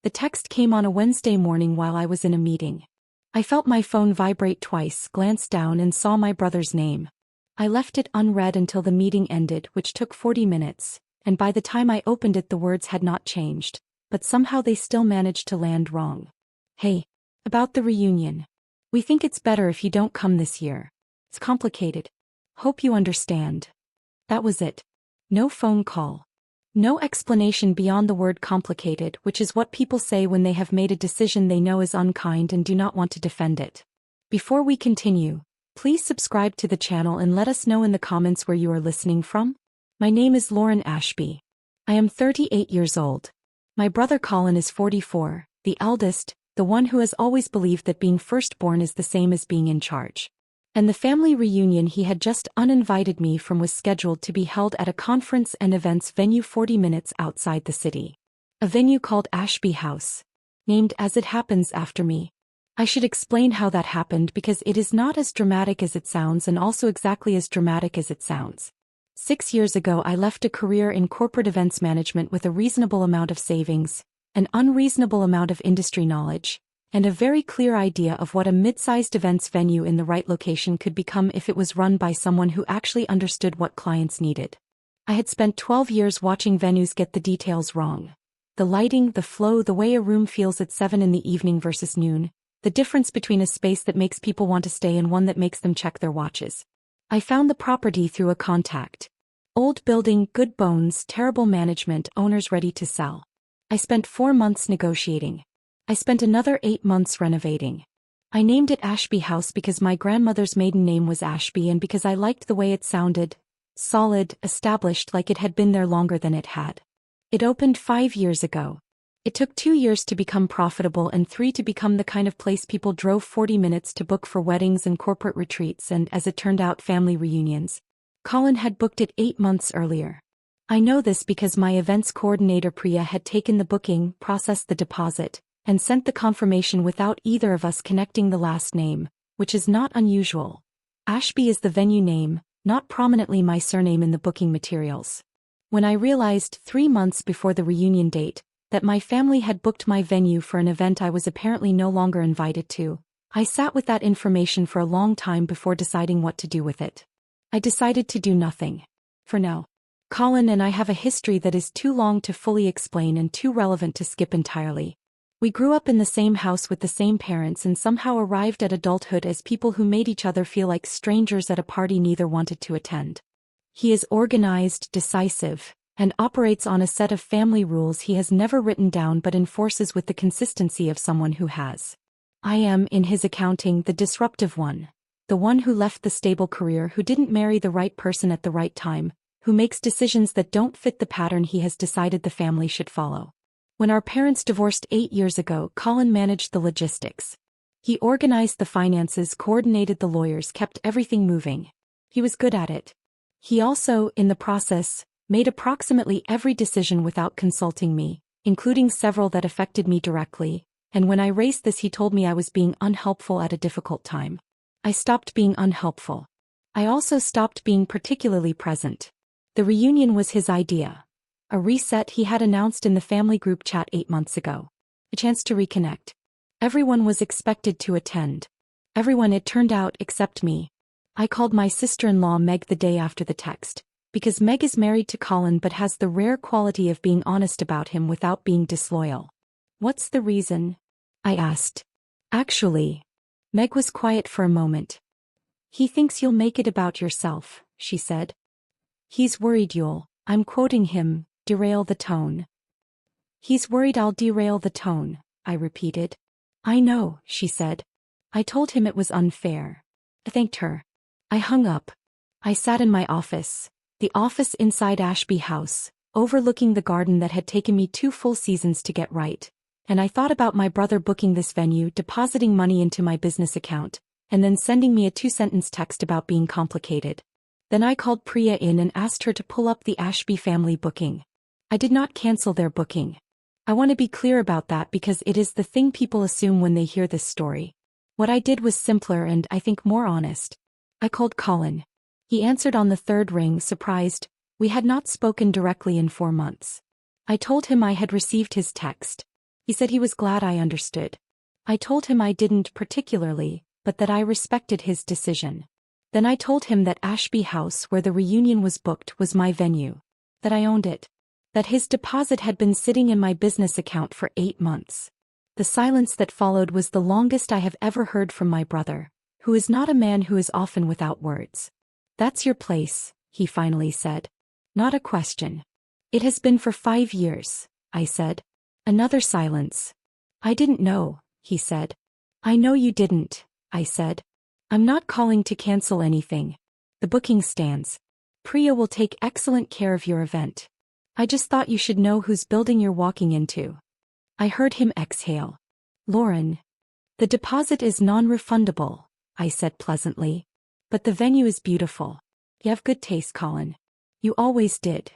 The text came on a Wednesday morning while I was in a meeting. I felt my phone vibrate twice, glanced down and saw my brother's name. I left it unread until the meeting ended, which took 40 minutes, and by the time I opened it the words had not changed, but somehow they still managed to land wrong. Hey. About the reunion. We think it's better if you don't come this year. It's complicated. Hope you understand. That was it. No phone call. No explanation beyond the word complicated, which is what people say when they have made a decision they know is unkind and do not want to defend it. Before we continue, please subscribe to the channel and let us know in the comments where you are listening from. My name is Lauren Ashby. I am 38 years old. My brother Colin is 44, the eldest, the one who has always believed that being firstborn is the same as being in charge. And the family reunion he had just uninvited me from was scheduled to be held at a conference and events venue 40 minutes outside the city. A venue called Ashby House. Named as it happens after me. I should explain how that happened because it is not as dramatic as it sounds and also exactly as dramatic as it sounds. 6 years ago I left a career in corporate events management with a reasonable amount of savings, an unreasonable amount of industry knowledge, and a very clear idea of what a mid-sized events venue in the right location could become if it was run by someone who actually understood what clients needed. I had spent 12 years watching venues get the details wrong. The lighting, the flow, the way a room feels at 7 in the evening versus noon, the difference between a space that makes people want to stay and one that makes them check their watches. I found the property through a contact. Old building, good bones, terrible management, owners ready to sell. I spent 4 months negotiating. I spent another 8 months renovating. I named it Ashby House because my grandmother's maiden name was Ashby and because I liked the way it sounded, solid, established, like it had been there longer than it had. It opened 5 years ago. It took 2 years to become profitable and 3 to become the kind of place people drove 40 minutes to book for weddings and corporate retreats and, as it turned out, family reunions. Colin had booked it 8 months earlier. I know this because my events coordinator Priya had taken the booking, processed the deposit, and sent the confirmation without either of us connecting the last name, which is not unusual. Ashby is the venue name, not prominently my surname in the booking materials. When I realized 3 months before the reunion date that my family had booked my venue for an event I was apparently no longer invited to, I sat with that information for a long time before deciding what to do with it. I decided to do nothing. For now. Colin and I have a history that is too long to fully explain and too relevant to skip entirely. We grew up in the same house with the same parents and somehow arrived at adulthood as people who made each other feel like strangers at a party neither wanted to attend. He is organized, decisive, and operates on a set of family rules he has never written down but enforces with the consistency of someone who has. I am, in his accounting, the disruptive one. The one who left the stable career, who didn't marry the right person at the right time, who makes decisions that don't fit the pattern he has decided the family should follow. When our parents divorced 8 years ago, Colin managed the logistics. He organized the finances, coordinated the lawyers, kept everything moving. He was good at it. He also, in the process, made approximately every decision without consulting me, including several that affected me directly, and when I raised this he told me I was being unhelpful at a difficult time. I stopped being unhelpful. I also stopped being particularly present. The reunion was his idea. A reset he had announced in the family group chat 8 months ago. A chance to reconnect. Everyone was expected to attend. Everyone, it turned out, except me. I called my sister-in-law Meg the day after the text, because Meg is married to Colin but has the rare quality of being honest about him without being disloyal. What's the reason? I asked. Actually, Meg was quiet for a moment. He thinks you'll make it about yourself, she said. He's worried you'll, I'm quoting him, derail the tone. He's worried I'll derail the tone, I repeated. I know, she said. I told him it was unfair. I thanked her. I hung up. I sat in my office, the office inside Ashby House, overlooking the garden that had taken me 2 full seasons to get right, and I thought about my brother booking this venue, depositing money into my business account, and then sending me a 2-sentence text about being complicated. Then I called Priya in and asked her to pull up the Ashby family booking. I did not cancel their booking. I want to be clear about that because it is the thing people assume when they hear this story. What I did was simpler and, I think, more honest. I called Colin. He answered on the 3rd ring, surprised. We had not spoken directly in 4 months. I told him I had received his text. He said he was glad I understood. I told him I didn't particularly, but that I respected his decision. Then I told him that Ashby House, where the reunion was booked, was my venue. That I owned it. That his deposit had been sitting in my business account for 8 months. The silence that followed was the longest I have ever heard from my brother, who is not a man who is often without words. "That's your place," he finally said. Not a question. "It has been for 5 years, I said. Another silence. "I didn't know," he said. "I know you didn't," I said. "I'm not calling to cancel anything. The booking stands. Priya will take excellent care of your event. I just thought you should know whose building you're walking into." I heard him exhale. "Lauren. The deposit is non-refundable," I said pleasantly. "But the venue is beautiful. You have good taste, Colin. You always did."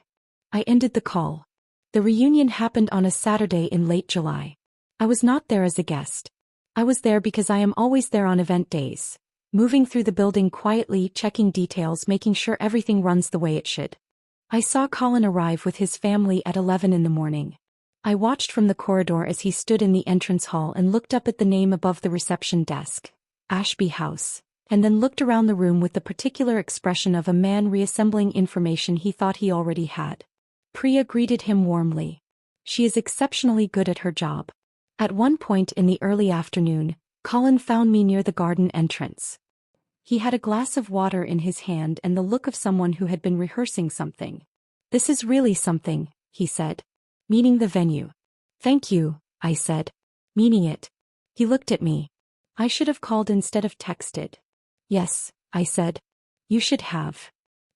I ended the call. The reunion happened on a Saturday in late July. I was not there as a guest. I was there because I am always there on event days, moving through the building quietly, checking details, making sure everything runs the way it should. I saw Colin arrive with his family at 11 in the morning. I watched from the corridor as he stood in the entrance hall and looked up at the name above the reception desk, Ashby House, and then looked around the room with the particular expression of a man reassembling information he thought he already had. Priya greeted him warmly. She is exceptionally good at her job. At one point in the early afternoon, Colin found me near the garden entrance. He had a glass of water in his hand and the look of someone who had been rehearsing something. "This is really something," he said. "Meaning the venue." "Thank you," I said. "Meaning it." He looked at me. "I should have called instead of texted." "Yes," I said. "You should have."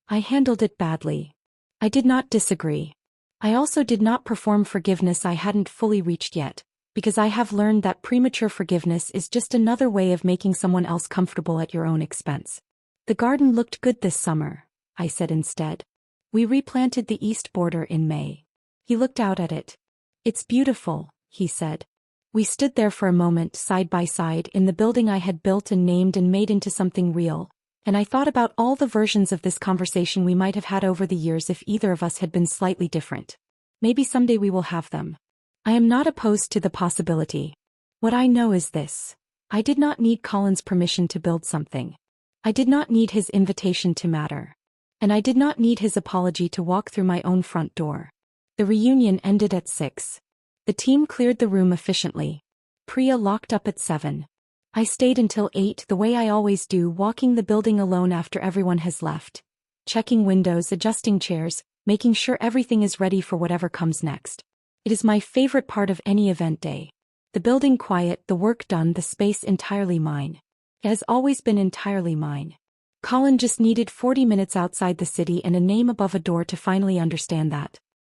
I handled it badly. I did not disagree. I also did not perform forgiveness I hadn't fully reached yet, because I have learned that premature forgiveness is just another way of making someone else comfortable at your own expense. "The garden looked good this summer," I said instead. "We replanted the east border in May." He looked out at it. "It's beautiful," he said. We stood there for a moment side by side in the building I had built and named and made into something real, and I thought about all the versions of this conversation we might have had over the years if either of us had been slightly different. Maybe someday we will have them. I am not opposed to the possibility. What I know is this. I did not need Colin's permission to build something. I did not need his invitation to matter. And I did not need his apology to walk through my own front door. The reunion ended at 6. The team cleared the room efficiently. Priya locked up at 7. I stayed until 8 the way I always do, walking the building alone after everyone has left. Checking windows, adjusting chairs, making sure everything is ready for whatever comes next. It is my favorite part of any event day. The building quiet, the work done, the space entirely mine. It has always been entirely mine. Colin just needed 40 minutes outside the city and a name above a door to finally understand that.